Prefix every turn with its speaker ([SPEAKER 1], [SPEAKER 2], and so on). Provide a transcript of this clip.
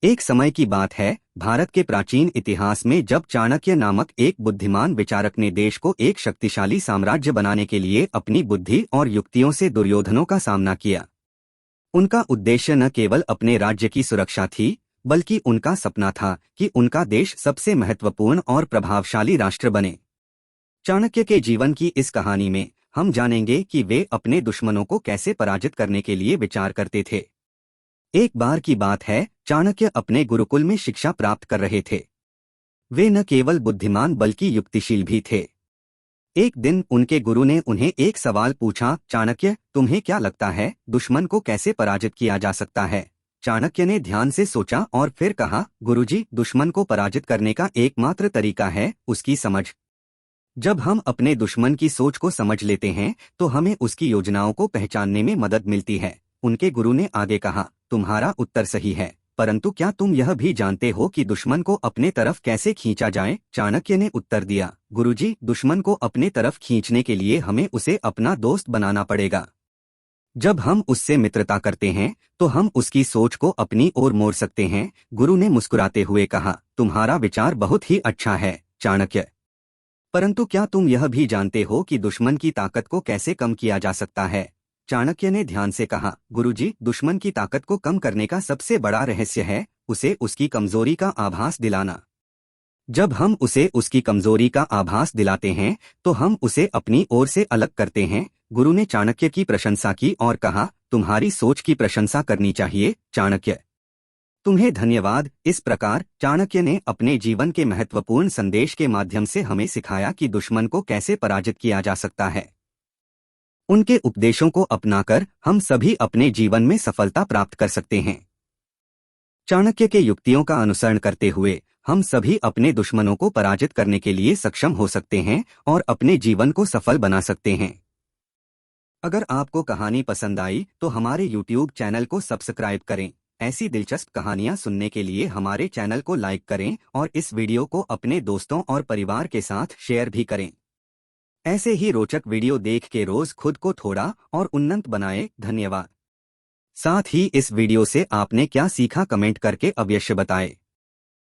[SPEAKER 1] एक समय की बात है, भारत के प्राचीन इतिहास में, जब चाणक्य नामक एक बुद्धिमान विचारक ने देश को एक शक्तिशाली साम्राज्य बनाने के लिए अपनी बुद्धि और युक्तियों से दुर्योधनों का सामना किया। उनका उद्देश्य न केवल अपने राज्य की सुरक्षा थी, बल्कि उनका सपना था कि उनका देश सबसे महत्वपूर्ण और प्रभावशाली राष्ट्र बने। चाणक्य के जीवन की इस कहानी में हम जानेंगे कि वे अपने दुश्मनों को कैसे पराजित करने के लिए विचार करते थे। एक बार की बात है, चाणक्य अपने गुरुकुल में शिक्षा प्राप्त कर रहे थे। वे न केवल बुद्धिमान बल्कि युक्तिशील भी थे। एक दिन उनके गुरु ने उन्हें एक सवाल पूछा, चाणक्य, तुम्हें क्या लगता है, दुश्मन को कैसे पराजित किया जा सकता है? चाणक्य ने ध्यान से सोचा और फिर कहा, गुरुजी, दुश्मन को पराजित करने का एकमात्र तरीका है उसकी समझ। जब हम अपने दुश्मन की सोच को समझ लेते हैं, तो हमें उसकी योजनाओं को पहचानने में मदद मिलती है। उनके गुरु ने आगे कहा, तुम्हारा उत्तर सही है, परंतु क्या तुम यह भी जानते हो कि दुश्मन को अपने तरफ कैसे खींचा जाए? चाणक्य ने उत्तर दिया, गुरुजी, दुश्मन को अपने तरफ खींचने के लिए हमें उसे अपना दोस्त बनाना पड़ेगा। जब हम उससे मित्रता करते हैं, तो हम उसकी सोच को अपनी ओर मोड़ सकते हैं। गुरु ने मुस्कुराते हुए कहा, तुम्हारा विचार बहुत ही अच्छा है, चाणक्य, परंतु क्या तुम यह भी जानते हो कि दुश्मन की ताकत को कैसे कम किया जा सकता है? चाणक्य ने ध्यान से कहा, गुरुजी, दुश्मन की ताकत को कम करने का सबसे बड़ा रहस्य है उसे उसकी कमजोरी का आभास दिलाना। जब हम उसे उसकी कमजोरी का आभास दिलाते हैं, तो हम उसे अपनी ओर से अलग करते हैं। गुरु ने चाणक्य की प्रशंसा की और कहा, तुम्हारी सोच की प्रशंसा करनी चाहिए, चाणक्य। तुम्हें धन्यवाद। इस प्रकार चाणक्य ने अपने जीवन के महत्वपूर्ण संदेश के माध्यम से हमें सिखाया कि दुश्मन को कैसे पराजित किया जा सकता है। उनके उपदेशों को अपनाकर हम सभी अपने जीवन में सफलता प्राप्त कर सकते हैं। चाणक्य के युक्तियों का अनुसरण करते हुए हम सभी अपने दुश्मनों को पराजित करने के लिए सक्षम हो सकते हैं और अपने जीवन को सफल बना सकते हैं। अगर आपको कहानी पसंद आई तो हमारे YouTube चैनल को सब्सक्राइब करें। ऐसी दिलचस्प कहानियां सुनने के लिए हमारे चैनल को लाइक करें और इस वीडियो को अपने दोस्तों और परिवार के साथ शेयर भी करें। ऐसे ही रोचक वीडियो देख के रोज खुद को थोड़ा और उन्नत बनाएं। धन्यवाद। साथ ही इस वीडियो से आपने क्या सीखा, कमेंट करके अवश्य बताएं।